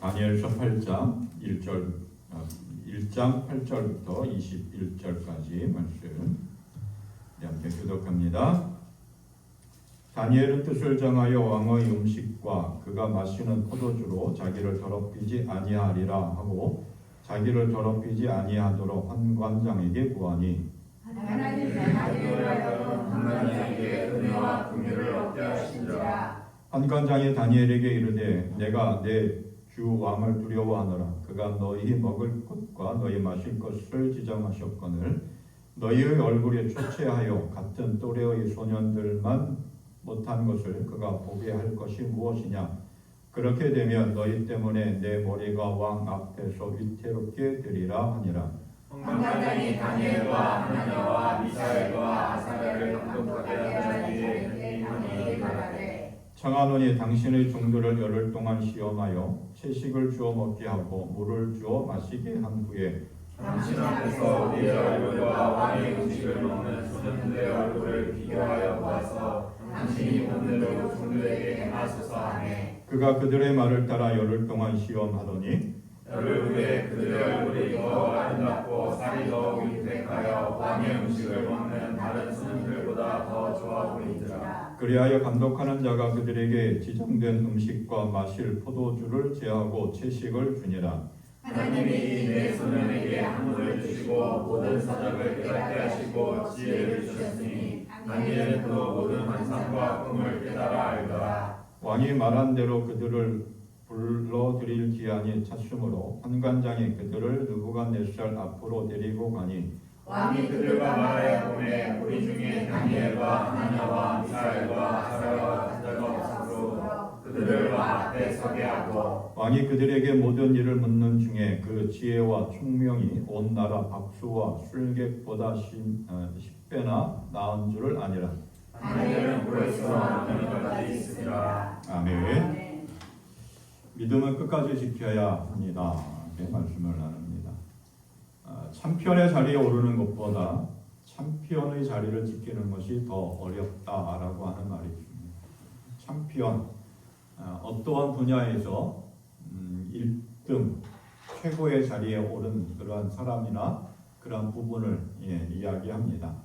다니엘서 8장 1장 8절부터 21절까지 말씀 함께 교독합니다. 다니엘은 뜻을 정하여 왕의 음식과 그가 마시는 포도주로 자기를 더럽히지 아니하리라 하고 자기를 더럽히지 아니하도록 환관장에게 구하니 하나님의 다니엘하여금 환관장에게 은혜와 긍휼을 얻게 하시니라. 환관장이 다니엘에게 이르되 내가 내 주 왕을 두려워하노라. 그가 너희 먹을 것과 너희 마실 것을 지정하셨거늘 너희의 얼굴에 초췌하여 같은 또래의 소년들만 못한 것을 그가 보게 할 것이 무엇이냐. 그렇게 되면 너희 때문에 내 머리가 왕 앞에서 위태롭게 되리라 하니라. 환관장이 다니엘과 하나냐와 미사엘과 아사랴를 감독하게 하자니 다니엘이 말하되 청하노니 당신의 종들을 열흘 동안 시험하여 채식을 주어 먹게 하고 물을 주어 마시게 한 후에 당신 앞에서 우리의 얼굴과 왕의 음식을 먹는 소년들의 얼굴을 비교하여 보아서 당신이 보는 대로 종들에게 행하소서 하네. 그가 그들의 말을 따라 열흘 동안 시험하더니 열흘 후에 그들의 얼굴이 더 아름답고 살이 더 윤택하여 왕의 음식을 먹는 다른 소년들보다 더 좋아 보이더라. 그리하여 감독하는 자가 그들에게 지정된 음식과 마실 포도주를 제하고 채식을 주니라. 하나님이 내 소년에게 학문을 주시고 모든 사적을 깨닫게 하시고 지혜를 주셨으니 다니엘은 또 모든 환상과 꿈을 깨달아 알더라. 왕이 말한 대로 그들을 불러들일 기한이 찼으므로 환관장이 그들을 느부갓네살 앞으로 데리고 가니 왕이 그들과 말하여보매 우리 중에 다니엘과 하나냐와 미사엘과 아사랴와 같은 자가 없으므로 그들을 왕 앞에 서게 하고 왕이 그들에게 모든 일을 묻는 중에 그 지혜와 총명이 온 나라 박수와 술객보다 10배나 나은 줄을 아니라. 다니엘은 벌써 영원까지 있으리라. 아멘. 믿음은 끝까지 지켜야 합니다. 이렇게 말씀을 나눕니다. 참편의 자리에 오르는 것보다 참편의 자리를 지키는 것이 더 어렵다라고 하는 말이 있습니다. 참편, 어떠한 분야에서 1등 최고의 자리에 오른 그러한 사람이나 그러한 부분을 이야기합니다.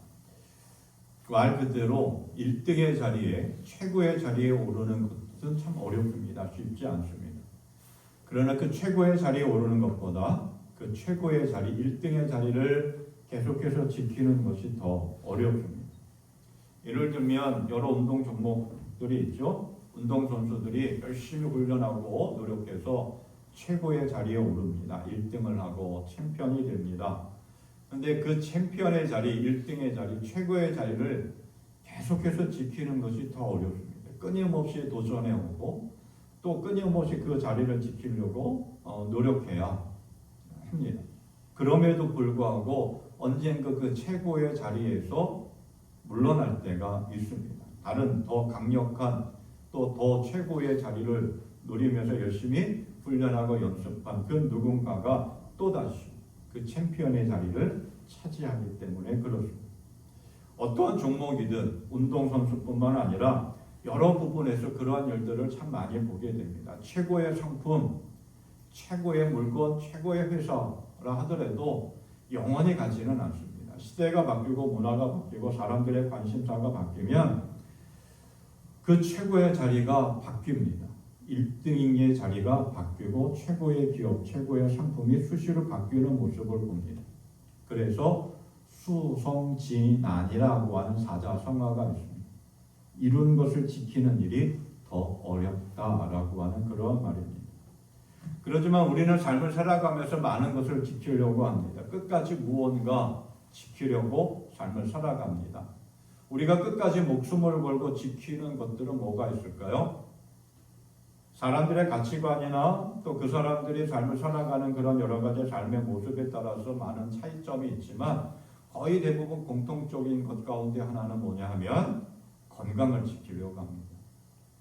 말 그대로 1등의 자리에 최고의 자리에 오르는 것은 참 어렵습니다. 쉽지 않습니다. 그러나 그 최고의 자리에 오르는 것보다 그 최고의 자리, 1등의 자리를 계속해서 지키는 것이 더 어렵습니다. 예를 들면 여러 운동 종목들이 있죠. 운동선수들이 열심히 훈련하고 노력해서 최고의 자리에 오릅니다. 1등을 하고 챔피언이 됩니다. 그런데 그 챔피언의 자리, 1등의 자리, 최고의 자리를 계속해서 지키는 것이 더 어렵습니다. 끊임없이 도전해오고 또 끊임없이 그 자리를 지키려고 노력해야 합니다. 그럼에도 불구하고 언젠가 그 최고의 자리에서 물러날 때가 있습니다. 다른 더 강력한 또 더 최고의 자리를 노리면서 열심히 훈련하고 연습한 그 누군가가 또다시 그 챔피언의 자리를 차지하기 때문에 그렇습니다. 어떠한 종목이든 운동선수뿐만 아니라 여러 부분에서 그러한 일들을 참 많이 보게 됩니다. 최고의 상품, 최고의 물건, 최고의 회사라 하더라도 영원히 가지는 않습니다. 시대가 바뀌고 문화가 바뀌고 사람들의 관심사가 바뀌면 그 최고의 자리가 바뀝니다. 1등의 자리가 바뀌고 최고의 기업, 최고의 상품이 수시로 바뀌는 모습을 봅니다. 그래서 수성진안이라고 하는 사자성어가 있습니다. 이룬 것을 지키는 일이 더 어렵다라고 하는 그런 말입니다. 그렇지만 우리는 삶을 살아가면서 많은 것을 지키려고 합니다. 끝까지 무언가 지키려고 삶을 살아갑니다. 우리가 끝까지 목숨을 걸고 지키는 것들은 뭐가 있을까요? 사람들의 가치관이나 또 그 사람들이 삶을 살아가는 그런 여러 가지 삶의 모습에 따라서 많은 차이점이 있지만 거의 대부분 공통적인 것 가운데 하나는 뭐냐 하면 건강을 지키려고 합니다.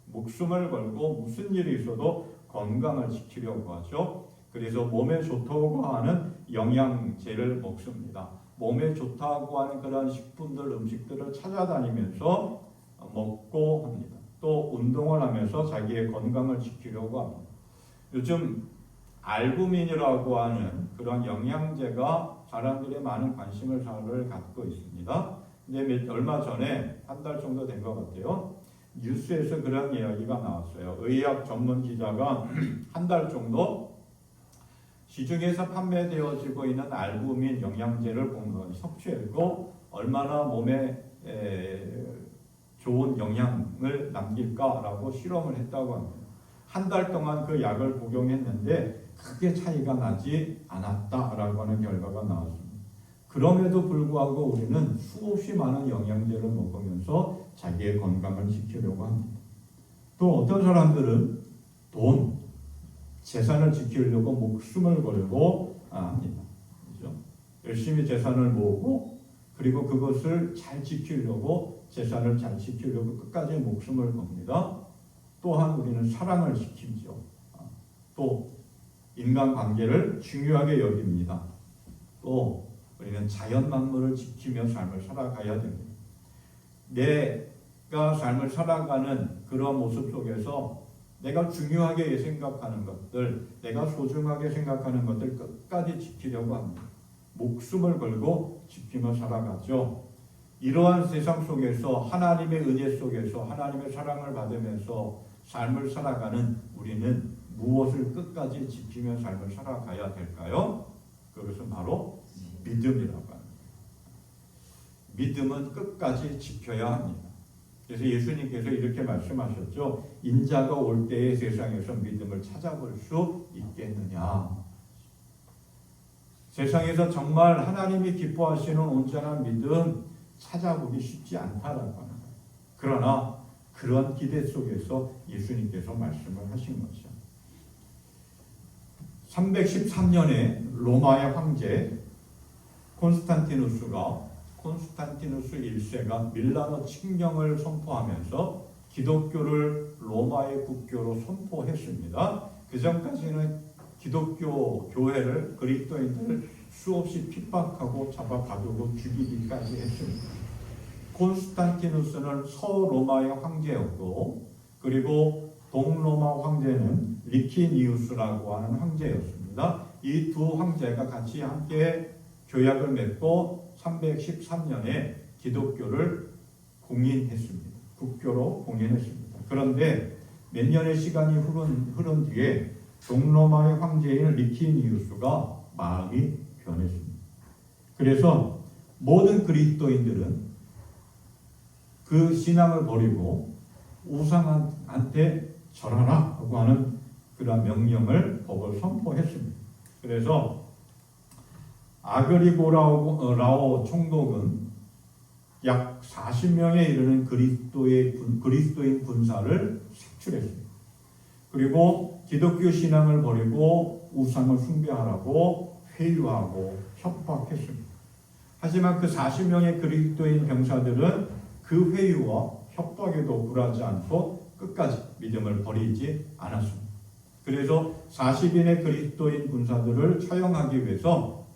목숨을 걸고 무슨 일이 있어도 건강을 지키려고 하죠. 그래서 몸에 좋다고 하는 영양제를 먹습니다. 몸에 좋다고 하는 그런 식품들, 음식들을 찾아다니면서 먹고 합니다. 또 운동을 하면서 자기의 건강을 지키려고 합니다. 요즘 알부민이라고 하는 그런 영양제가 사람들의 많은 관심을 갖고 있습니다. 근데 얼마 전에 한 달 정도 된 것 같아요. 뉴스에서 그런 이야기가 나왔어요. 의학 전문 기자가 한 달 정도 시중에서 판매되어지고 있는 알부민 영양제를 섭취했고 얼마나 몸에 좋은 영향을 남길까라고 실험을 했다고 합니다. 한 달 동안 그 약을 복용했는데 크게 차이가 나지 않았다라고 하는 결과가 나왔습니다. 그럼에도 불구하고 우리는 수없이 많은 영양제를 먹으면서 자기의 건강을 지키려고 합니다. 또 어떤 사람들은 돈, 재산을 지키려고 목숨을 걸고 합니다. 그렇죠? 열심히 재산을 모으고 그리고 그것을 잘 지키려고 재산을 잘 지키려고 끝까지 목숨을 겁니다. 또한 우리는 사랑을 지키죠. 또 인간관계를 중요하게 여깁니다. 또 우리는 자연 만물을 지키며 삶을 살아가야 됩니다. 내가 삶을 살아가는 그런 모습 속에서 내가 중요하게 생각하는 것들, 내가 소중하게 생각하는 것들 끝까지 지키려고 합니다. 목숨을 걸고 지키며 살아가죠. 이러한 세상 속에서 하나님의 은혜 속에서 하나님의 사랑을 받으면서 삶을 살아가는 우리는 무엇을 끝까지 지키며 삶을 살아가야 될까요? 그것은 바로 믿음이라고 합니다. 믿음은 끝까지 지켜야 합니다. 그래서 예수님께서 이렇게 말씀하셨죠. 인자가 올 때에 세상에서 믿음을 찾아볼 수 있겠느냐. 세상에서 정말 하나님이 기뻐하시는 온전한 믿음 찾아보기 쉽지 않다라고 하는 거예요. 그러나 그런 기대 속에서 예수님께서 말씀을 하신 거죠. 313년에 로마의 황제 콘스탄티누스 1세가 밀라노 칙령을 선포하면서 기독교를 로마의 국교로 선포했습니다. 그 전까지는 기독교 교회를 그리스도인들을 수없이 핍박하고 잡아가두고 죽이기까지 했습니다. 콘스탄티누스는 서로마의 황제였고 그리고 동로마 황제는 리키니우스라고 하는 황제였습니다. 이 두 황제가 같이 함께 조약을 맺고 313년에 기독교를 공인했습니다. 국교로 공인했습니다. 그런데 몇 년의 시간이 흐른 뒤에 동로마의 황제인 리키니우스가 마음이 변했습니다. 그래서 모든 그리스도인들은 그 신앙을 버리고 우상한테 절하라 하고 하는 그런 명령을 법을 선포했습니다. 그래서 아그리고라오 총독은 약 40명에 이르는 그리스도인 군사를 색출했습니다. 그리고 기독교 신앙을 버리고 우상을 숭배하라고 회유하고 협박했습니다. 하지만 그 40명의 그리스도인 병사들은 그 회유와 협박에도 굴하지 않고 끝까지 믿음을 버리지 않았습니다. 그래서 40인의 그리스도인 군사들을 처형하기 위해서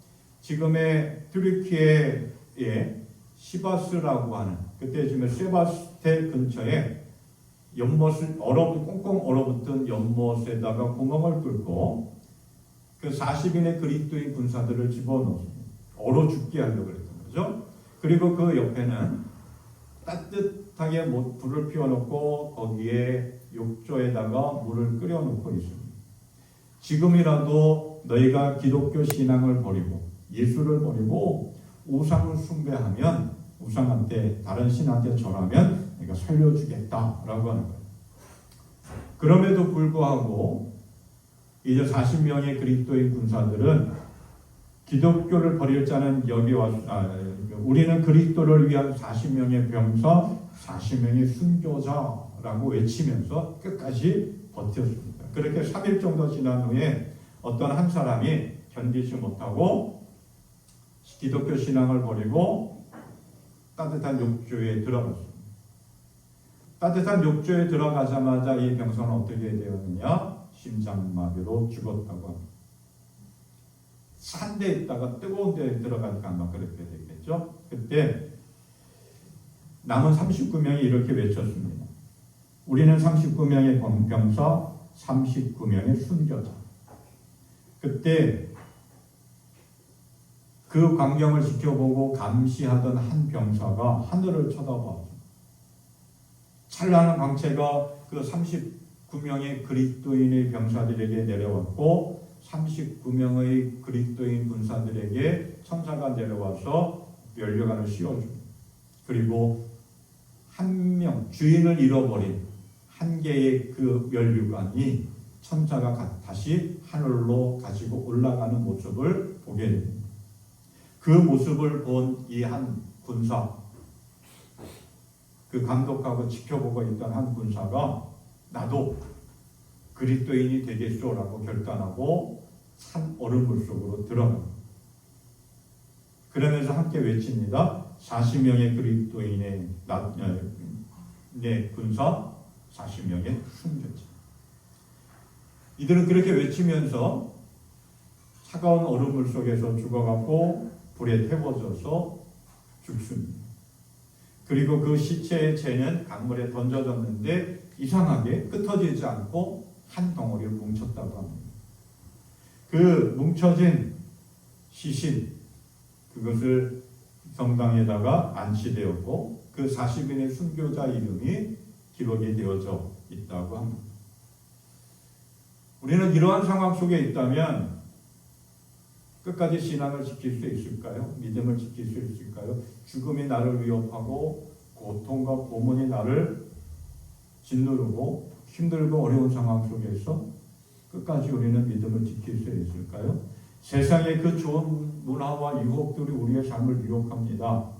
지금의 튀르키예의 시바스라고 하는 그때 지금 세바스텔 근처에 연못을 꽁꽁 얼어붙은 연못에다가 구멍을 뚫고 그 40인의 그리스도인 군사들을 집어넣었습니다. 얼어 죽게 하려고 그랬던 거죠. 그리고 그 옆에는 따뜻하게 불을 피워놓고 거기에 욕조에다가 물을 끓여놓고 있습니다. 지금이라도 너희가 기독교 신앙을 버리고 예수를 버리고 우상을 숭배하면 우상한테 다른 신한테 절하면 내가 살려주겠다라고 하는 거예요. 그럼에도 불구하고 이제 40명의 그리스도인 군사들은 기독교를 버릴 자는 여기 와서 우리는 그리스도를 위한 40명의 병사, 40명의 순교자라고 외치면서 끝까지 버텼습니다. 그렇게 3일 정도 지난 후에 어떤 한 사람이 견디지 못하고 기독교 신앙을 버리고 따뜻한 욕조에 들어갔습니다. 따뜻한 욕조에 들어가자마자 이 병사는 어떻게 되었느냐? 심장마비로 죽었다고 합니다. 산 데 있다가 뜨거운 데에 들어가니까 아마 그렇게 되겠죠. 그때 남은 39명이 이렇게 외쳤습니다. 우리는 39명의 병사, 39명의 순교자. 그때 그 광경을 지켜보고 감시하던 한 병사가 하늘을 쳐다봤죠. 찬란한 광채가 그 39명의 그리스도인의 병사들에게 내려왔고 39명의 그리스도인 군사들에게 천사가 내려와서 면류관을 씌워줍니다. 그리고 한 명, 주인을 잃어버린 한 개의 그 면류관이 천사가 다시 하늘로 가지고 올라가는 모습을 보게 됩니다. 그 모습을 본 이 한 군사, 그 감독하고 지켜보고 있던 한 군사가 나도 그리스도인이 되겠소라고 결단하고 산 얼음물 속으로 들어갑니다. 그러면서 함께 외칩니다. 40명의 그리스도인의 군사, 40명의 순교자. 이들은 그렇게 외치면서 차가운 얼음물 속에서 죽어갖고 불에 태워져서 죽습니다. 그리고 그 시체의 채는 강물에 던져졌는데 이상하게 흩어지지 않고 한 덩어리를 뭉쳤다고 합니다. 그 뭉쳐진 시신, 그것을 성당에다가 안치되었고 그 40인의 순교자 이름이 기록이 되어져 있다고 합니다. 우리는 이러한 상황 속에 있다면 끝까지 신앙을 지킬 수 있을까요? 믿음을 지킬 수 있을까요? 죽음이 나를 위협하고 고통과 고문이 나를 짓누르고 힘들고 어려운 상황 속에서 끝까지 우리는 믿음을 지킬 수 있을까요? 세상의 그 좋은 문화와 유혹들이 우리의 삶을 유혹합니다.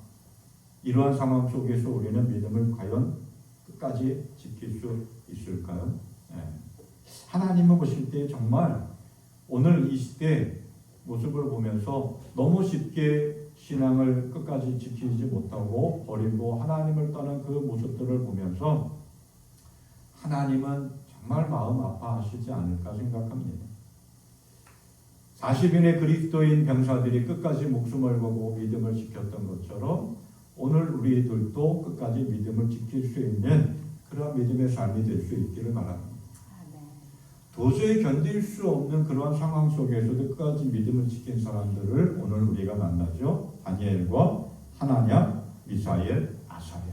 이러한 상황 속에서 우리는 믿음을 과연 끝까지 지킬 수 있을까요? 하나님을 보실 때 정말 오늘 이 시대 모습을 보면서 너무 쉽게 신앙을 끝까지 지키지 못하고 버리고 하나님을 떠난 그 모습들을 보면서 하나님은 정말 마음 아파하시지 않을까 생각합니다. 40인의 그리스도인 병사들이 끝까지 목숨을 걸고 믿음을 지켰던 것처럼 오늘 우리들도 끝까지 믿음을 지킬 수 있는 그런 믿음의 삶이 될 수 있기를 바랍니다. 도저히 견딜 수 없는 그러한 상황 속에서도 끝까지 믿음을 지킨 사람들을 오늘 우리가 만나죠. 다니엘과 하나냐, 미사엘, 아사랴.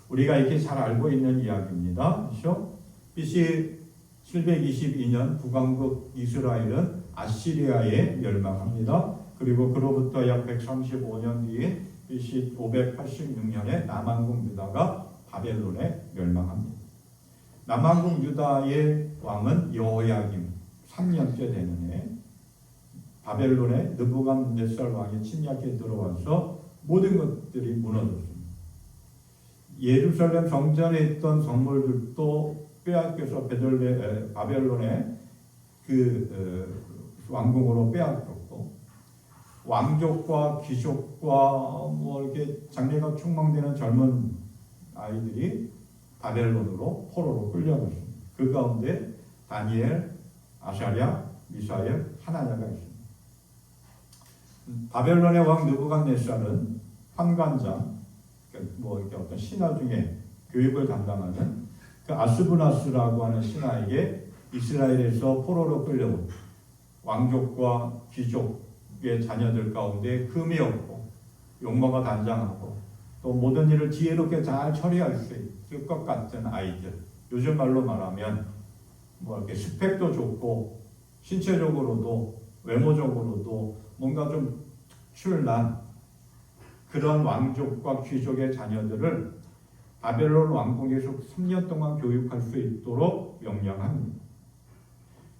우리가 이렇게 잘 알고 있는 이야기입니다. 그렇죠? BC 722년 북왕국 이스라엘은 아시리아에 멸망합니다. 그리고 그로부터 약 135년 뒤에 BC 586년에 남왕국 유다가 바벨론에 멸망합니다. 남왕국 유다의 왕은 여호야김 3년째 되는 해 바벨론의 느부갓네살 왕이 침략해 들어와서 모든 것들이 무너졌습니다. 예루살렘 성전에 있던 성물들도 빼앗겨서 바벨론의 그 왕궁으로 빼앗겼고 왕족과 귀족과 뭐 이렇게 장래가 촉망되는 젊은 아이들이 바벨론으로 포로로 끌려갔습니다. 그 가운데 다니엘, 아사랴, 미사엘, 하나냐가 있습니다. 바벨론의 왕 느부갓네살은 환관장, 뭐 이렇게 어떤 신하 중에 교육을 담당하는 그 아스부나스라고 하는 신하에게 이스라엘에서 포로로 끌려온 왕족과 귀족의 자녀들 가운데 흠이 없고 용모가 단장하고 또 모든 일을 지혜롭게 잘 처리할 수 있을 것 같은 아이들, 요즘 말로 말하면 뭐 이렇게 스펙도 좋고 신체적으로도 외모적으로도 뭔가 좀 특출난 그런 왕족과 귀족의 자녀들을 바벨론 왕궁에서 3년 동안 교육할 수 있도록 명령합니다.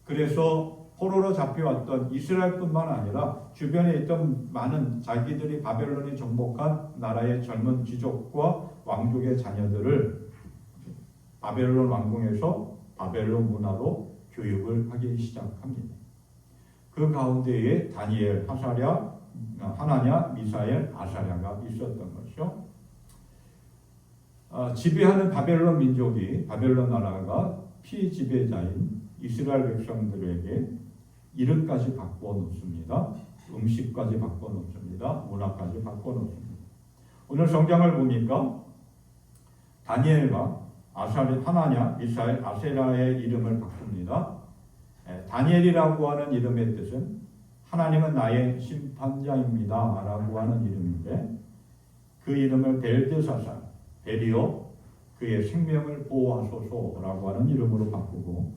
그래서 포로로 잡혀왔던 이스라엘뿐만 아니라 주변에 있던 많은 자기들이 바벨론이 정복한 나라의 젊은 귀족과 왕족의 자녀들을 바벨론 왕궁에서 바벨론 문화로 교육을 하기 시작합니다. 그 가운데에 다니엘, 하나냐, 미사엘, 아사랴가 있었던 것이죠. 지배하는 바벨론 민족이 바벨론 나라가 피지배자인 이스라엘 백성들에게 이름까지 바꿔놓습니다. 음식까지 바꿔놓습니다. 문화까지 바꿔놓습니다. 오늘 성경을 보니까 다니엘과 하나냐, 미사엘, 아세라의 이름을 바꿉니다. 다니엘이라고 하는 이름의 뜻은 하나님은 나의 심판자입니다 라고 하는 이름인데, 그 이름을 벨드사살, 벨이요 그의 생명을 보호하소서라고 하는 이름으로 바꾸고,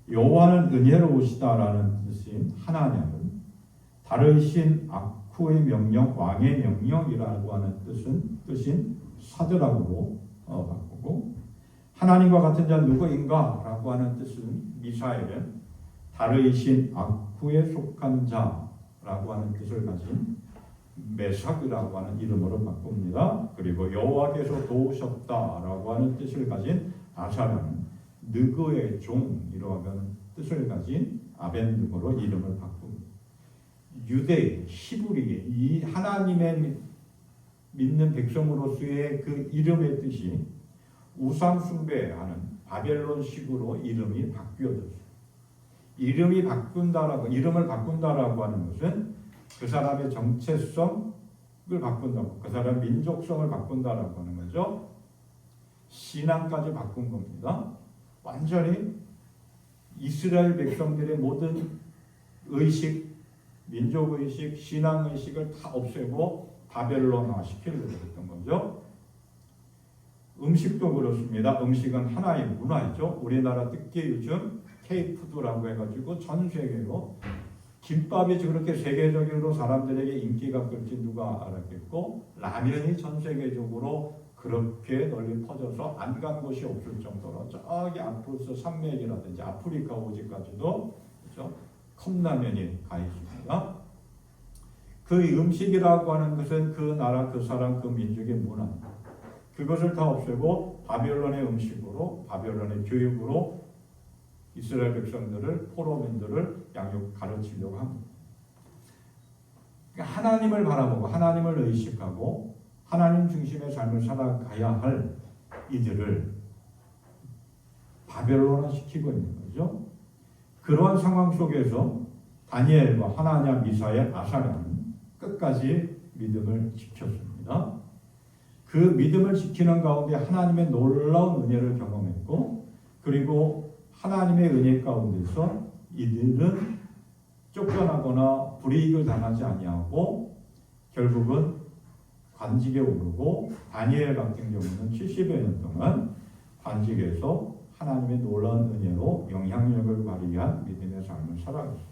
여호와는 은혜로우시다라는 뜻인 하나님은 다르신 아쿠의 명령, 왕의 명령이라고 하는 뜻인 사드락으로 바꾸고, 하나님과 같은 자는 누구인가 라고 하는 뜻은 미사엘은 다르신 아쿠에 속한 자라고 하는 뜻을 가진 메삭이라고 하는 이름으로 바꿉니다. 그리고 여호와께서 도우셨다라고 하는 뜻을 가진 아사라는 느그의 종이라고 하는 뜻을 가진 아벤느고로 이름을 바꿉니다. 유대, 히브리, 이 하나님의 믿는 백성으로서의 그 이름의 뜻이 우상 숭배하는 바벨론식으로 이름이 바뀌어졌어요. 이름을 바꾼다라고 하는 것은 그 사람의 정체성을 바꾼다고, 그 사람의 민족성을 바꾼다라고 하는 거죠. 신앙까지 바꾼 겁니다. 완전히 이스라엘 백성들의 모든 의식, 민족의식, 신앙의식을 다 없애고 바벨론화 시키려고 했던 거죠. 음식도 그렇습니다. 음식은 하나의 문화이죠. 우리나라 특히 요즘 K푸드라고 해가지고 전 세계로 김밥이 그렇게 세계적으로 사람들에게 인기가 끌지 누가 알았겠고, 라면이 전 세계적으로 그렇게 널리 퍼져서 안 간 곳이 없을 정도로 저기 아프리카 산맥이라든지 아프리카 오지까지도 그렇죠? 컵라면이 가 있습니다. 그 음식이라고 하는 것은 그 나라, 그 사람, 그 민족의 문화입니다. 그것을 다 없애고 바벨론의 음식으로, 바벨론의 교육으로 이스라엘 백성들을, 포로민들을 양육 가르치려고 합니다. 그러니까 하나님을 바라보고 하나님을 의식하고 하나님 중심의 삶을 살아가야 할 이들을 바벨론화 시키고 있는 거죠. 그러한 상황 속에서 다니엘과 하나냐, 미사엘, 아사랴는 끝까지 믿음을 지켰습니다. 그 믿음을 지키는 가운데 하나님의 놀라운 은혜를 경험했고, 그리고 하나님의 은혜 가운데서 이들은 쫓겨나거나 불이익을 당하지 아니하고 결국은 관직에 오르고, 다니엘 같은 경우는 70여 년 동안 관직에서 하나님의 놀라운 은혜로 영향력을 발휘한 믿음의 삶을 살아갔습니다.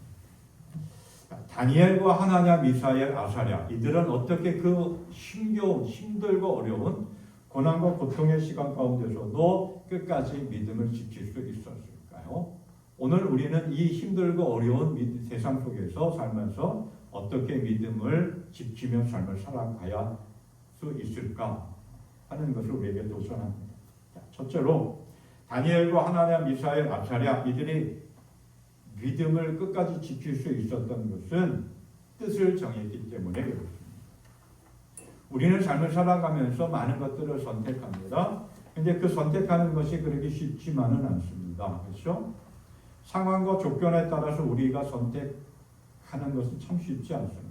다니엘과 하나냐, 미사엘, 아사랴, 이들은 어떻게 그 힘겨운, 힘들고 어려운 고난과 고통의 시간 가운데서도 끝까지 믿음을 지킬 수 있었을까요? 오늘 우리는 이 힘들고 어려운 세상 속에서 살면서 어떻게 믿음을 지키며 삶을 살아가야 수 있을까 하는 것을 우리에게 도전합니다. 첫째로 다니엘과 하나냐, 미사엘, 아사랴, 이들이 믿음을 끝까지 지킬 수 있었던 것은 뜻을 정했기 때문에 그렇습니다. 우리는 삶을 살아가면서 많은 것들을 선택합니다. 근데 그 선택하는 것이 그렇게 쉽지만은 않습니다. 그렇죠? 상황과 조건에 따라서 우리가 선택하는 것은 참 쉽지 않습니다.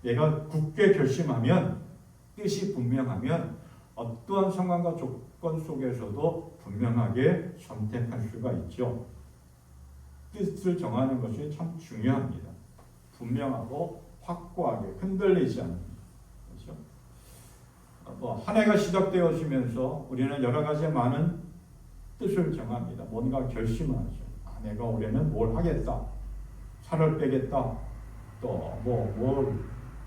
내가 굳게 결심하면, 뜻이 분명하면 어떠한 상황과 조건 속에서도 분명하게 선택할 수가 있죠. 뜻을 정하는 것이 참 중요합니다. 분명하고 확고하게 흔들리지 않는, 그렇죠? 한 해가 시작되어지면서 우리는 여러 가지 많은 뜻을 정합니다. 뭔가 결심을 하죠. 내가 올해는 뭘 하겠다, 살을 빼겠다, 또 뭘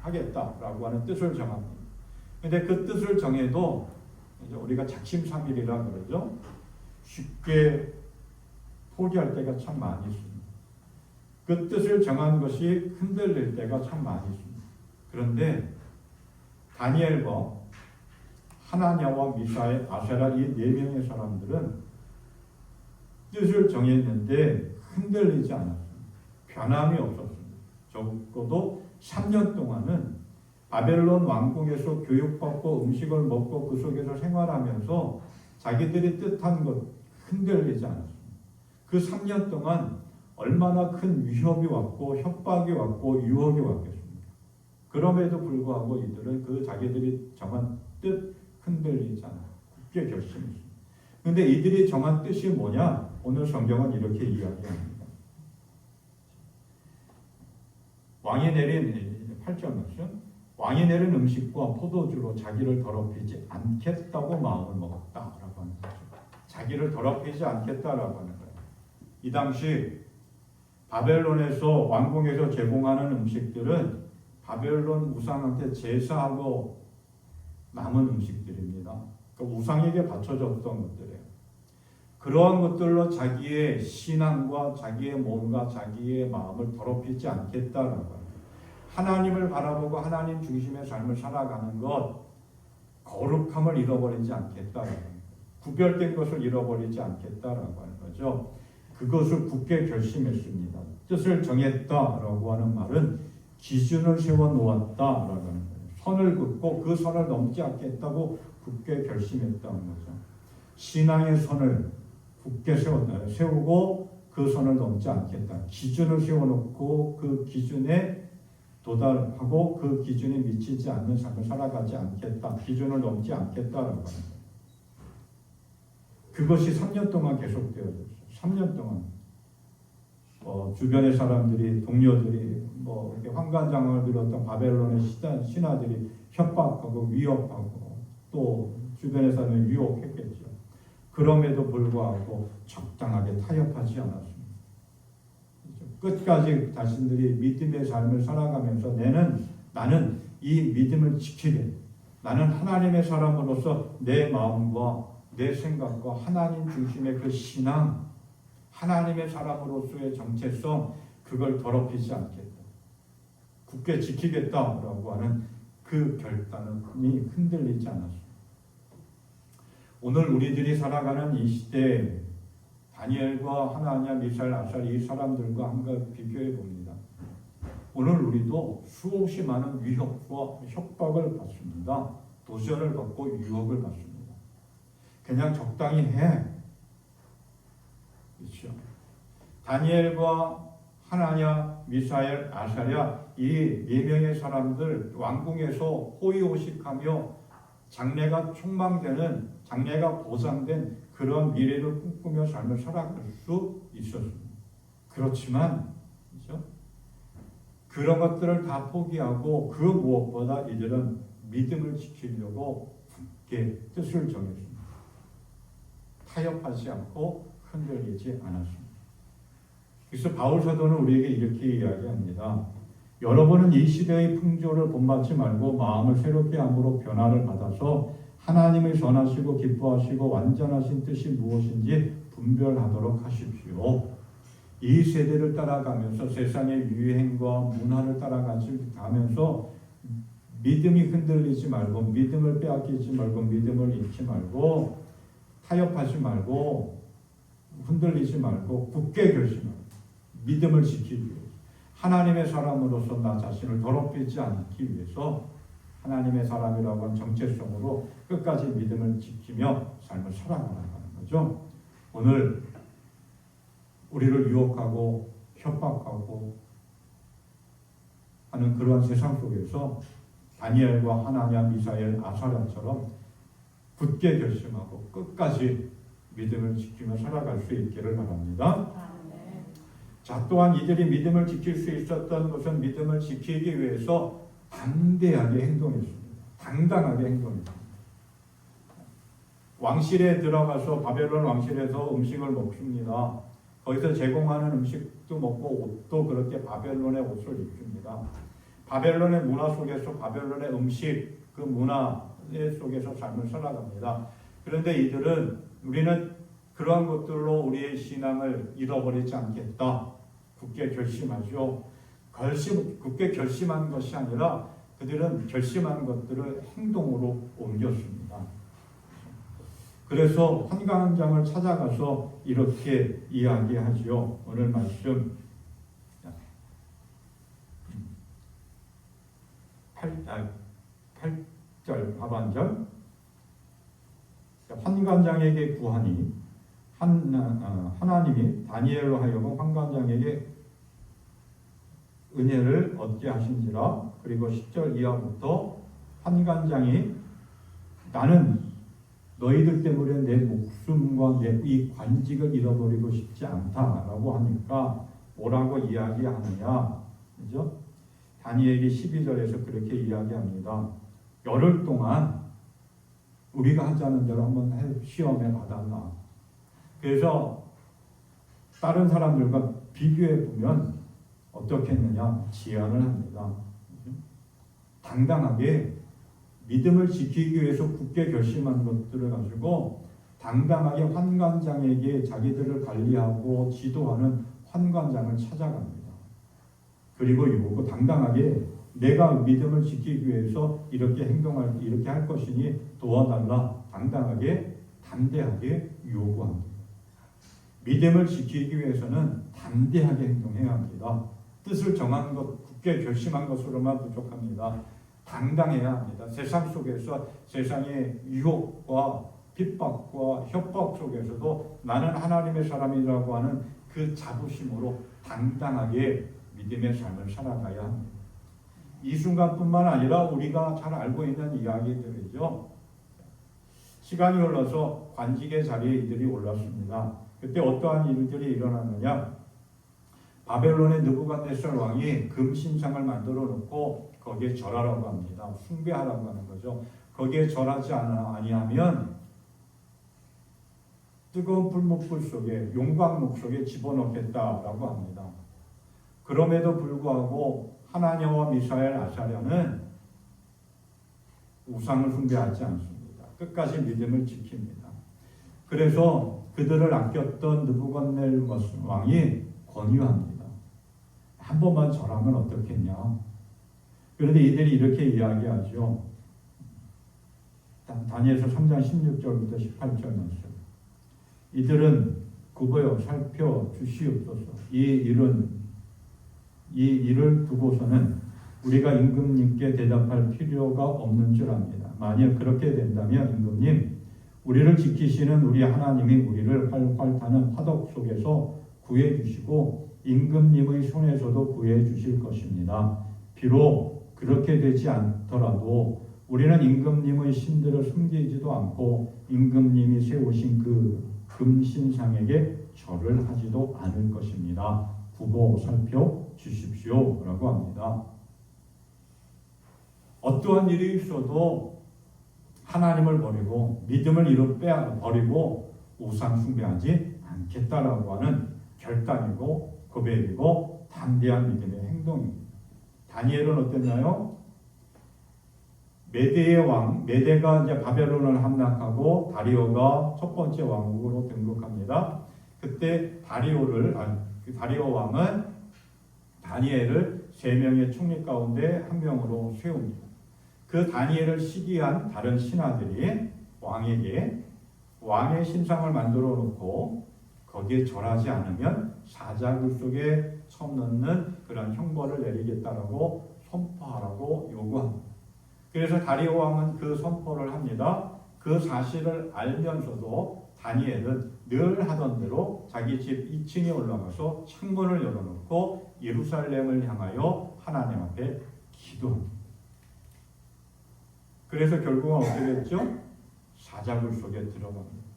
하겠다라고 하는 뜻을 정합니다. 근데 그 뜻을 정해도 이제 우리가 작심삼일이라 그러죠. 쉽게 포기할 때가 참 많이 있습니다. 그 뜻을 정한 것이 흔들릴 때가 참 많이 있습니다. 그런데 다니엘과 하나냐와 미사엘, 아사랴 이 네 명의 사람들은 뜻을 정했는데 흔들리지 않았습니다. 변함이 없었습니다. 적어도 3년 동안은 바벨론 왕궁에서 교육받고 음식을 먹고 그 속에서 생활하면서 자기들이 뜻한 것 흔들리지 않았습니다. 그 3년 동안 얼마나 큰 위협이 왔고 협박이 왔고 유혹이 왔겠습니까? 그럼에도 불구하고 이들은 그 자기들이 정한 뜻 흔들리지 않아요. 굳게 결심했습니다. 그런데 이들이 정한 뜻이 뭐냐? 오늘 성경은 이렇게 이야기합니다. 왕이 내린 8절 말씀. 왕이 내린 음식과 포도주로 자기를 더럽히지 않겠다고 마음을 먹었다라고 하는 거죠. 자기를 더럽히지 않겠다라고 하는 거예요. 이 당시 바벨론에서 왕궁에서 제공하는 음식들은 바벨론 우상한테 제사하고 남은 음식들입니다. 그러니까 우상에게 바쳐졌던 것들이에요. 그러한 것들로 자기의 신앙과 자기의 몸과 자기의 마음을 더럽히지 않겠다라고 합니다. 하나님을 바라보고 하나님 중심의 삶을 살아가는 것, 거룩함을 잃어버리지 않겠다라고 합니다. 구별된 것을 잃어버리지 않겠다라고 하는 거죠. 그것을 굳게 결심했습니다. 뜻을 정했다라고 하는 말은 기준을 세워놓았다라고 하는 거예요. 선을 긋고 그 선을 넘지 않겠다고 굳게 결심했다는 거죠. 신앙의 선을 굳게 세우고 그 선을 넘지 않겠다. 기준을 세워놓고 그 기준에 도달하고 그 기준에 미치지 않는 삶을 살아가지 않겠다. 기준을 넘지 않겠다라고 하는 거예요. 그것이 3년 동안 계속되어졌어요. 3년 동안 주변의 사람들이, 동료들이, 환관장을 비롯한 바벨론의 신하들이 협박하고 위협하고 또 주변의 사람을 유혹했겠죠. 그럼에도 불구하고 적당하게 타협하지 않았습니다. 끝까지 자신들이 믿음의 삶을 살아가면서 나는 이 믿음을 지키게, 나는 하나님의 사람으로서 내 마음과 내 생각과 하나님 중심의 그 신앙, 하나님의 사람으로서의 정체성, 그걸 더럽히지 않겠다. 굳게 지키겠다라고 하는 그 결단이 흔들리지 않았습니다. 오늘 우리들이 살아가는 이 시대에 다니엘과 하나냐, 미사엘, 아사리 이 사람들과 한번 비교해 봅니다. 오늘 우리도 수없이 많은 위협과 협박을 받습니다. 도전을 받고 유혹을 받습니다. 그냥 적당히 해. 그렇죠? 다니엘과 하나냐, 미사엘, 아사랴 이 네 명의 사람들 왕궁에서 호의호식하며 장래가 촉망되는, 장래가 보장된 그런 미래를 꿈꾸며 삶을 살아갈 수 있었습니다. 그렇지만 그렇죠? 그런 것들을 다 포기하고 그 무엇보다 이들은 믿음을 지키려고 굳게 뜻을 정했습니다. 타협하지 않고 흔들리지 않았습니다. 그래서 바울 사도는 우리에게 이렇게 이야기합니다. 여러분은 이 시대의 풍조를 본받지 말고 마음을 새롭게 함으로 변화를 받아서 하나님의 선하시고 기뻐하시고 완전하신 뜻이 무엇인지 분별하도록 하십시오. 이 세대를 따라가면서 세상의 유행과 문화를 따라가면서 믿음이 흔들리지 말고, 믿음을 빼앗기지 말고, 믿음을 잃지 말고, 타협하지 말고, 흔들리지 말고, 굳게 결심하고 믿음을 지키기 위해서, 하나님의 사람으로서 나 자신을 더럽히지 않기 위해서 하나님의 사람이라고 하는 정체성으로 끝까지 믿음을 지키며 삶을 살아가는 거죠. 오늘 우리를 유혹하고 협박하고 하는 그러한 세상 속에서 다니엘과 하나냐, 미사엘, 아사랴처럼 굳게 결심하고 끝까지 믿음을 지키며 살아갈 수 있기를 바랍니다. 자, 또한 이들이 믿음을 지킬 수 있었던 것은 믿음을 지키기 위해서 담대하게 행동했습니다. 당당하게 행동했습니다. 왕실에 들어가서 바벨론 왕실에서 음식을 먹습니다. 거기서 제공하는 음식도 먹고 옷도 그렇게 바벨론의 옷을 입습니다. 바벨론의 문화 속에서 바벨론의 음식, 그 문화 속에서 삶을 살아갑니다. 그런데 이들은 우리는 그러한 것들로 우리의 신앙을 잃어버리지 않겠다. 굳게 결심하죠. 굳게 결심한 것이 아니라 그들은 결심한 것들을 행동으로 옮겼습니다. 그래서 환관장을 찾아가서 이렇게 이야기하죠. 오늘 말씀 8절 하반절. 환관장에게 구하니 하나님이 다니엘로 하여금 환관장에게 은혜를 얻게 하신지라. 그리고 10절 이하부터 환관장이 나는 너희들 때문에 내 목숨과 내 이 관직을 잃어버리고 싶지 않다라고 하니까 뭐라고 이야기하느냐, 그죠? 다니엘이 12절에서 그렇게 이야기합니다. 열흘 동안 우리가 하자는 대로 한번 시험해 받았나. 그래서 다른 사람들과 비교해 보면 어떻게 했느냐 제안을 합니다. 당당하게 믿음을 지키기 위해서 굳게 결심한 것들을 가지고 당당하게 환관장에게 자기들을 관리하고 지도하는 환관장을 찾아갑니다. 그리고 이러고 당당하게 내가 믿음을 지키기 위해서 이렇게 할 것이니 도와달라. 당당하게 담대하게 요구합니다. 믿음을 지키기 위해서는 담대하게 행동해야 합니다. 뜻을 정한 것, 굳게 결심한 것으로만 부족합니다. 당당해야 합니다. 세상 속에서 세상의 유혹과 핍박과 협박 속에서도 나는 하나님의 사람이라고 하는 그 자부심으로 당당하게 믿음의 삶을 살아가야 합니다. 이 순간뿐만 아니라 우리가 잘 알고 있는 이야기들이죠. 시간이 흘러서 관직의 자리에 이들이 올랐습니다. 그때 어떠한 일들이 일어났느냐? 바벨론의 느부갓네살 왕이 금신상을 만들어 놓고 거기에 절하라고 합니다. 숭배하라고 하는 거죠. 거기에 절하지 아니하면 뜨거운 불목불 속에 용광목 속에 집어넣겠다라고 합니다. 그럼에도 불구하고 하나냐와 미사엘 아사랴는 우상을 숭배하지 않습니다. 끝까지 믿음을 지킵니다. 그래서 그들을 아꼈던 느부갓네살 왕이 권유합니다. 한 번만 절하면 어떻겠냐. 그런데 이들이 이렇게 이야기하죠. 다니엘서 3장 16절부터 18절 말씀. 이들은 굽어 살펴 주시옵소서. 이 일을 두고서는 우리가 임금님께 대답할 필요가 없는 줄 압니다. 만약 그렇게 된다면 임금님, 우리를 지키시는 우리 하나님이 우리를 활활 타는 화덕 속에서 구해주시고 임금님의 손에서도 구해주실 것입니다. 비록 그렇게 되지 않더라도 우리는 임금님의 신들을 숨기지도 않고 임금님이 세우신 그 금신상에게 절을 하지도 않을 것입니다. 굽어 살펴 주십시오 라고 합니다. 어떠한 일이 있어도 하나님을 버리고 믿음을 버리고 우상 숭배하지 않겠다라고 하는 결단이고 고백이고 담대한 믿음의 행동입니다. 다니엘은 어땠나요? 메대가 이제 바벨론을 함락하고 다리오가 첫 번째 왕국으로 등극합니다. 그때 다리오 왕은 다니엘을 3명의 총리 가운데 한 명으로 세웁니다. 그 다니엘을 시기한 다른 신하들이 왕에게 왕의 신상을 만들어 놓고 거기에 절하지 않으면 사자굴 속에 쳐넣는 그런 형벌을 내리겠다라고 선포하라고 요구합니다. 그래서 다리오 왕은 그 선포를 합니다. 그 사실을 알면서도 다니엘은 늘 하던 대로 자기 집 2층에 올라가서 창문을 열어놓고 예루살렘을 향하여 하나님 앞에 기도합니다. 그래서 결국은 어떻게 됐죠? 사자굴 속에 들어갑니다.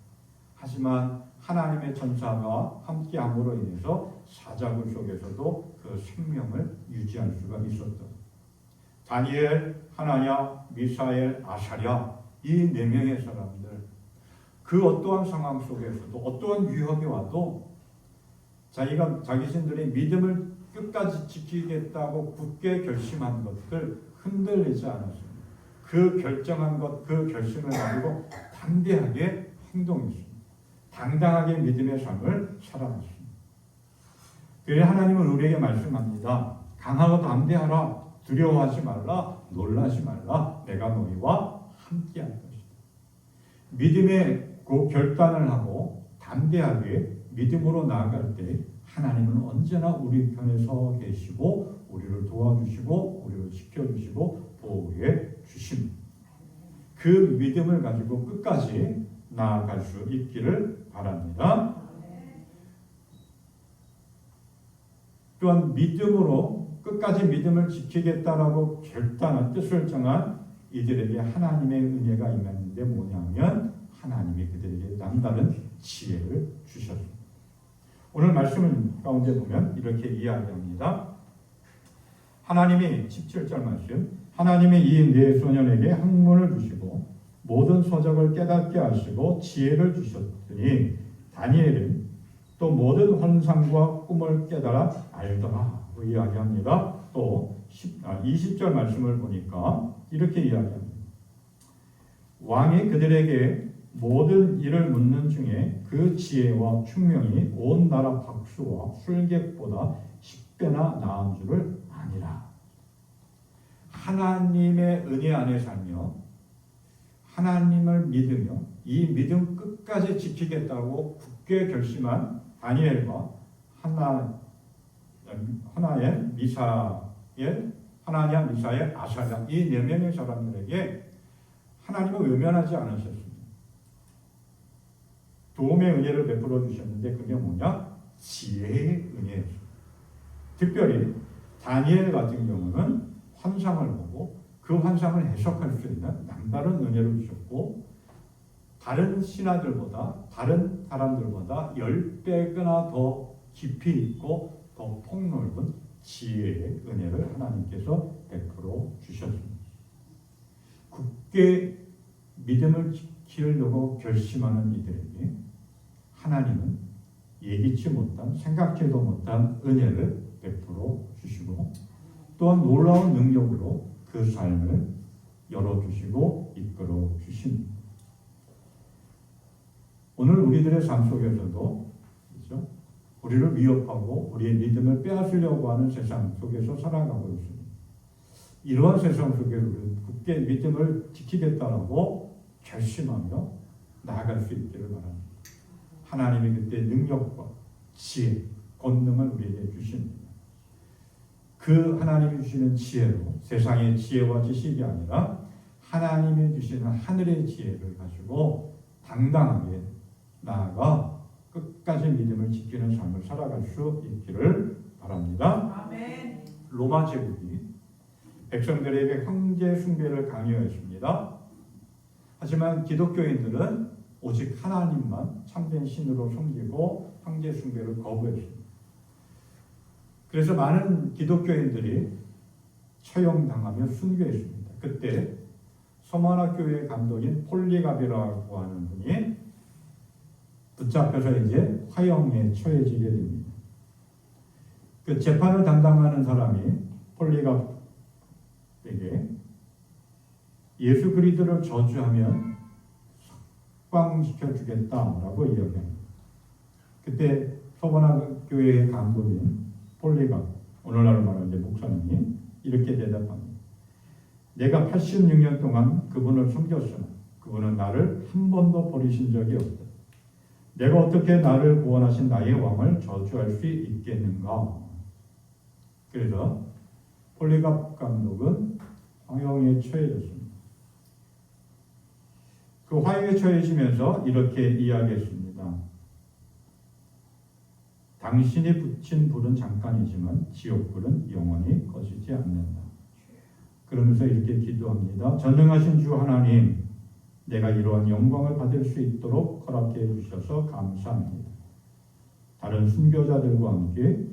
하지만 하나님의 천사가 함께함으로 인해서 사자굴 속에서도 그 생명을 유지할 수가 있었다. 다니엘, 하나냐, 미사엘, 아사랴 이 4명의 사람들 그 어떠한 상황 속에서도 어떠한 위협이 와도 자기 자신들의 믿음을 끝까지 지키겠다고 굳게 결심한 것들 흔들리지 않았습니다. 그 결정한 것, 그 결심을 가지고 담대하게 행동했습니다. 당당하게 믿음의 삶을 살아갔습니다. 그래서 하나님은 우리에게 말씀합니다. 강하고 담대하라. 두려워하지 말라. 놀라지 말라. 내가 너희와 함께할 것이다. 믿음의 그 결단을 하고 담대하게 믿음으로 나아갈 때 하나님은 언제나 우리 편에 서 계시고 우리를 도와주시고 우리를 지켜주시고 보호해 주십니다. 그 믿음을 가지고 끝까지 나아갈 수 있기를 바랍니다. 또한 믿음으로 끝까지 믿음을 지키겠다라고 결단한 뜻을 정한 이들에게 하나님의 은혜가 임했는데 뭐냐면 하나님이 그들에게 남다른 지혜를 주셨습니다. 오늘 말씀 가운데 보면 이렇게 이야기합니다. 하나님이 17절 말씀 하나님이 이 네 소년에게 학문을 주시고 모든 서적을 깨닫게 하시고 지혜를 주셨더니 다니엘은 또 모든 환상과 꿈을 깨달아 알더라 이야기합니다. 또 20절 말씀을 보니까 이렇게 이야기합니다. 왕이 그들에게 모든 일을 묻는 중에 그 지혜와 총명이 온 나라 박수와 술객보다 10배나 나은 줄을 아니라. 하나님의 은혜 안에 살며 하나님을 믿으며 이 믿음 끝까지 지키겠다고 굳게 결심한 다니엘과 하나의 미사엘, 하나냐 미사엘, 아사랴 이 네 명의 사람들에게 하나님은 외면하지 않으셨습니다. 도움의 은혜를 베풀어 주셨는데 그게 뭐냐? 지혜의 은혜였습니다. 특별히 다니엘 같은 경우는 환상을 보고 그 환상을 해석할 수 있는 남다른 은혜를 주셨고 다른 신하들보다 다른 사람들보다 10배나 더 깊이 있고 더 폭넓은 지혜의 은혜를 하나님께서 베풀어 주셨습니다. 굳게 믿음을 지키려고 결심하는 이들에게 하나님은 예기치 못한 생각지도 못한 은혜를 베풀어 주시고 또한 놀라운 능력으로 그 삶을 열어주시고 이끌어 주십니다. 오늘 우리들의 삶 속에서도 그렇죠? 우리를 위협하고 우리의 믿음을 빼앗으려고 하는 세상 속에서 살아가고 있습니다. 이러한 세상 속에 우리는 굳게 믿음을 지키겠다라고 결심하며 나아갈 수 있기를 바랍니다. 하나님이 그때 능력과 지혜, 권능을 우리에게 주십니다. 그 하나님이 주시는 지혜로 세상의 지혜와 지식이 아니라 하나님이 주시는 하늘의 지혜를 가지고 당당하게 나아가 끝까지 믿음을 지키는 삶을 살아갈 수 있기를 바랍니다. 아멘. 로마 제국이 백성들에게 황제 숭배를 강요했습니다. 하지만 기독교인들은 오직 하나님만 참된 신으로 섬기고 황제 숭배를 거부했습니다. 그래서 많은 기독교인들이 처형당하며 순교했습니다. 그때 서머나 교회 감독인 폴리갑이라고 하는 분이 붙잡혀서 이제 화형에 처해지게 됩니다. 그 재판을 담당하는 사람이 폴리갑에게 예수 그리스도를 저주하면 석방시켜 주겠다라고 이야기합니다. 그때 서머나 교회의 감독인 폴리갑, 오늘날 말하는 목사님이 이렇게 대답합니다. 내가 86년 동안 그분을 섬겼으나 그분은 나를 한 번도 버리신 적이 없다. 내가 어떻게 나를 구원하신 나의 왕을 저주할 수 있겠는가? 그래서 폴리갑 감독은 화형에 처해졌습니다. 그 화형에 처해지면서 이렇게 이야기했습니다. 당신이 붙인 불은 잠깐이지만 지옥불은 영원히 꺼지지 않는다. 그러면서 이렇게 기도합니다. 전능하신 주 하나님, 내가 이러한 영광을 받을 수 있도록 허락해 주셔서 감사합니다. 다른 순교자들과 함께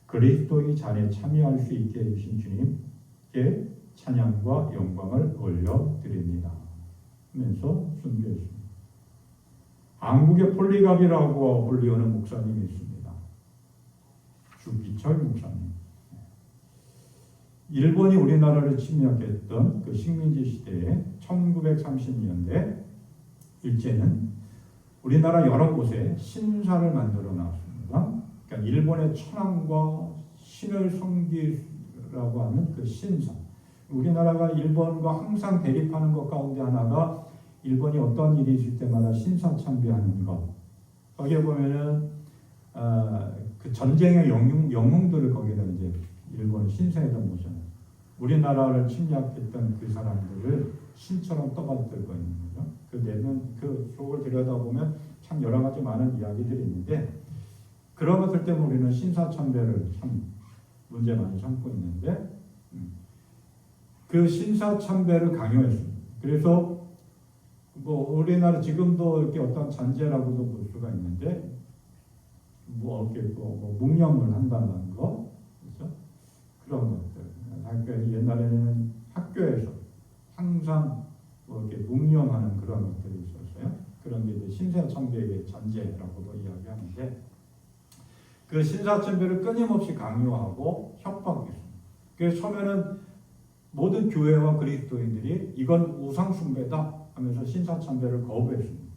그리스도의 잔에 참여할 수 있게 해주신 주님께 찬양과 영광을 올려드립니다. 하면서 순교했습니다. 한국의 폴리갑이라고 불리우는 목사님이 있습니다. 주기철 목사님. 일본이 우리나라를 침략했던 그 식민지 시대에 1930년대 일제는 우리나라 여러 곳에 신사를 만들어 놨습니다. 그러니까 일본의 천황과 신을 섬기라고 하는 그 신사. 우리나라가 일본과 항상 대립하는 것 가운데 하나가 일본이 어떤 일이 있을 때마다 신사 참배하는 것. 거기에 보면은 그 전쟁의 영웅들을 거기다 이제 일본 신사에다 모셔요. 우리나라를 침략했던 그 사람들을 신처럼 떠받들고 있는 거죠. 그 내면 그 속을 들여다보면 참 여러 가지 많은 이야기들이 있는데 그런 것들 때문에 우리는 신사 참배를 참 문제 많이 삼고 있는데 그 신사 참배를 강요했습니다. 그래서 뭐 우리나라 지금도 이렇게 어떤 잔재라고도 볼 수가 있는데 뭐 이렇게 뭐 묵념을 한다는 거, 그렇죠? 그런 것들 신사참배의 잔재라고도 이야기하는데 그 신사참배를 끊임없이 강요하고 협박했습니다. 그래서 처음에는 모든 교회와 그리스도인들이 이건 우상숭배다 하면서 신사참배를 거부했습니다.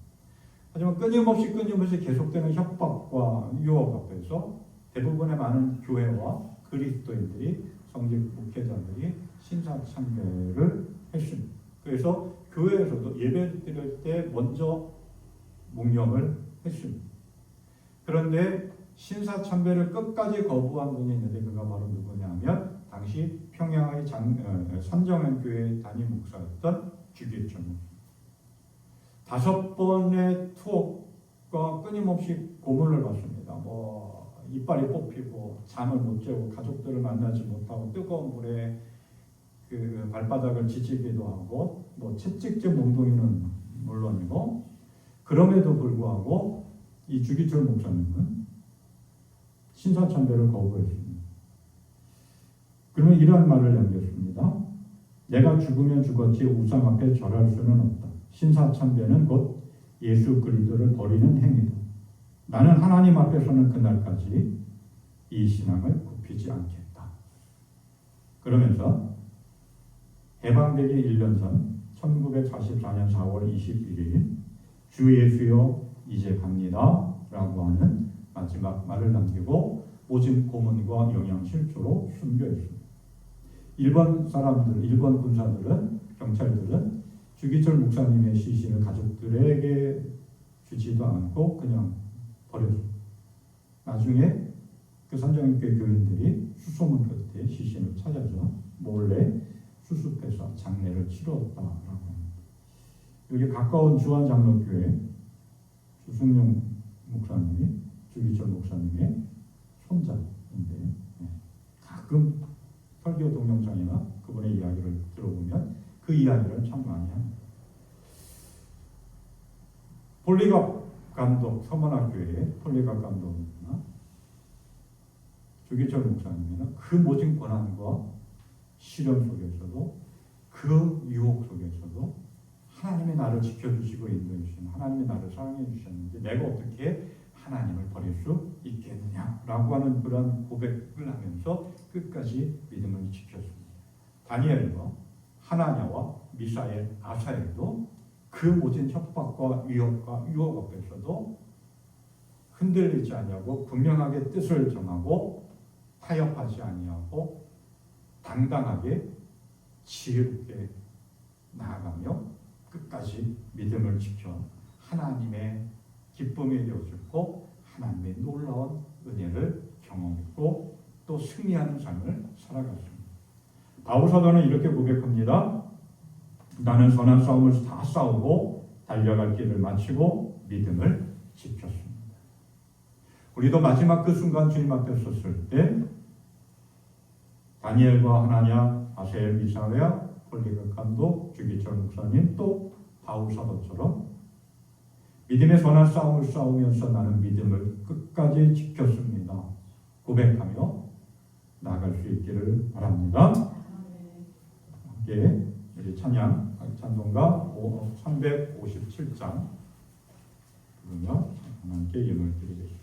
하지만 끊임없이 계속되는 협박과 유혹 앞에서 대부분의 많은 교회와 그리스도인들이 성직 목회자들이 신사참배를 했습니다. 그래서 교회에서도 예배 드릴 때 먼저 묵념을 했습니다. 그런데 신사참배를 끝까지 거부한 분이 있는데 그가 바로 누구냐면 당시 평양의 산정현교회 담임 목사였던 주기철 목사. 5번의 투옥과 끊임없이 고문을 받습니다. 이빨이 뽑히고 잠을 못 자고 가족들을 만나지 못하고 뜨거운 물에 그 발바닥을 지지기도 하고 채찍질 몽둥이는 물론이고 그럼에도 불구하고 이 주기철 목사님은 신사참배를 거부했습니다. 그러면 이러한 말을 남겼습니다. 내가 죽으면 죽었지 우상 앞에 절할 수는 없다. 신사참배는 곧 예수 그리스도를 버리는 행위다. 나는 하나님 앞에 서는 그날까지 이 신앙을 굽히지 않겠다. 그러면서 해방되기 1년 전 1944년 4월 21일 주 예수여 이제 갑니다 라고 하는 마지막 말을 남기고 모진 고문과 영양실조로 순교했습니다. 일본 군사들은 경찰들은 주기철 목사님의 시신을 가족들에게 주지도 않고 그냥 버렸습니다. 나중에 그 산정교회 교인들이 수소문 끝에 시신을 찾아서 몰래 수습해서 장례를 치렀다라고 합니다. 여기 가까운 주안장로교회 주승용 목사님이 주기철 목사님의 손자인데 가끔 설교 동영상이나 그분의 이야기를 들어보면 그 이야기를 참 많이 합니다. 폴리갑 감독, 서문학교의 폴리갑 감독이나 주기철 목사님이나 그 모진 고난과 시련 속에서도 그 유혹 속에서도 하나님이 나를 지켜주시고 인도해 주신 하나님이 나를 사랑해 주셨는데 내가 어떻게 하나님을 버릴 수 있겠느냐라고 하는 그런 고백을 하면서 끝까지 믿음을 지켰습니다. 다니엘과 하나냐와 미사엘, 아사엘도 그 모든 협박과 위협과 유혹 앞에서도 흔들리지 아니하고 분명하게 뜻을 정하고 타협하지 아니하고 당당하게 지혜롭게 나아가며 끝까지 믿음을 지켜 하나님의 기쁨이 이루어졌고 하나님의 놀라운 은혜를 경험했고 또 승리하는 삶을 살아갔습니다. 바울 사도는 이렇게 고백합니다. 나는 선한 싸움을 다 싸우고 달려갈 길을 마치고 믿음을 지켰습니다. 우리도 마지막 그 순간 주님 앞에 섰을 때 다니엘과 하나냐, 아사엘, 미사야, 폴리갑 감독, 주기철 목사님 또 바울 사도처럼 믿음의 선한 싸움을 싸우면서 나는 믿음을 끝까지 지켰습니다. 고백하며 나아갈 수 있기를 바랍니다. 함께 우리 찬송가 357장 부르며 하나님께 예물을 드리겠습니다.